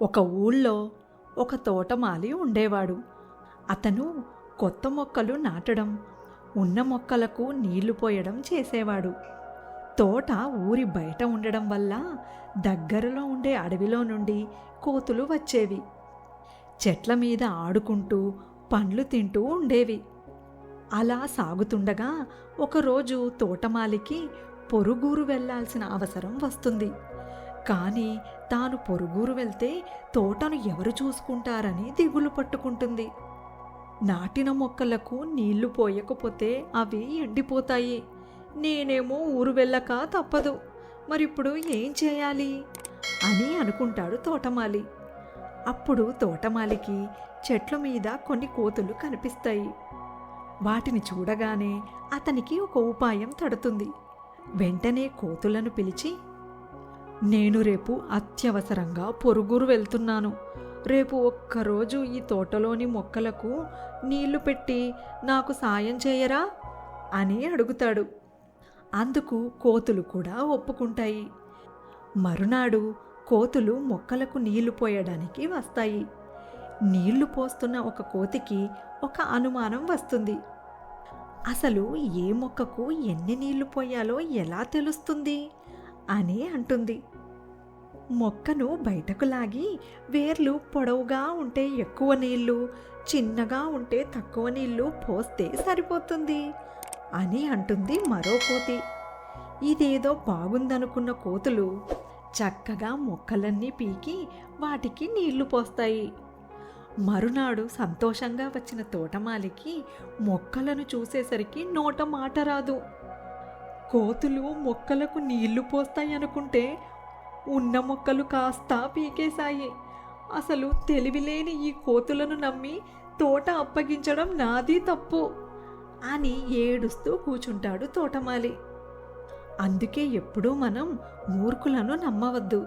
ఒక ఊళ్ళో ఒక తోటమాలి ఉండేవాడు. అతను కొత్త మొక్కలు నాటడం, ఉన్న మొక్కలకు నీళ్లు పోయడం చేసేవాడు. తోట ఊరి బయట ఉండడం వల్ల దగ్గరలో ఉండే అడవిలో నుండి కోతులు వచ్చేవి. చెట్ల మీద ఆడుకుంటూ పండ్లు తింటూ ఉండేవి. అలా సాగుతుండగా ఒకరోజు తోటమాలికి పొరుగురు వెళ్ళాల్సిన అవసరం వస్తుంది. కానీ తాను పొరుగురు వెళ్తే తోటను ఎవరు చూసుకుంటారని దిగులు పట్టుకుంటుంది. నాటిన మొక్కలకు నీళ్లు పోయకపోతే అవి ఎండిపోతాయి. నేనేమో ఊరు వెళ్ళక తప్పదు, మరిప్పుడు ఏం చేయాలి అని అనుకుంటాడు తోటమాలి. అప్పుడు తోటమాలికి చెట్ల మీద కొన్ని కోతులు కనిపిస్తాయి. వాటిని చూడగానే అతనికి ఒక ఉపాయం తడుతుంది. వెంటనే కోతులను పిలిచి, నేను రేపు అత్యవసరంగా పొరుగురు వెళ్తున్నాను. రేపు ఒక్కరోజు ఈ తోటలోని మొక్కలకు నీళ్లు పెట్టి నాకు సాయం చేయరా అని అడుగుతాడు. అందుకు కోతులు కూడా ఒప్పుకుంటాయి. మరునాడు కోతులు మొక్కలకు నీళ్లు పోయడానికి వస్తాయి. నీళ్లు పోస్తున్న ఒక కోతికి ఒక అనుమానం వస్తుంది. అసలు ఏ మొక్కకు ఎన్ని నీళ్లు పోయాలో ఎలా తెలుస్తుంది అని అంటుంది. మొక్కను బయటకు లాగి వేర్లు పొడవుగా ఉంటే ఎక్కువ నీళ్లు, చిన్నగా ఉంటే తక్కువ నీళ్లు పోస్తే సరిపోతుంది అని అంటుంది మరో కోతి. ఇదేదో బాగుందనుకున్న కోతులు చక్కగా మొక్కలన్నీ పీకి వాటికి నీళ్లు పోస్తాయి. మరునాడు సంతోషంగా వచ్చిన తోటమాలికి మొక్కలను చూసేసరికి నోట మాట రాదు. కోతులు మొక్కలకు నీళ్లు పోస్తాయనుకుంటే ఉన్న మొక్కలు కాస్త పీకేశాయి. అసలు తెలివిలేని ఈ కోతులను నమ్మి తోట అప్పగించడం నాది తప్పు అని ఏడుస్తూ కూచుంటాడు తోటమాలి. అందుకే ఎప్పుడూ మనం మూర్ఖులను నమ్మవద్దు.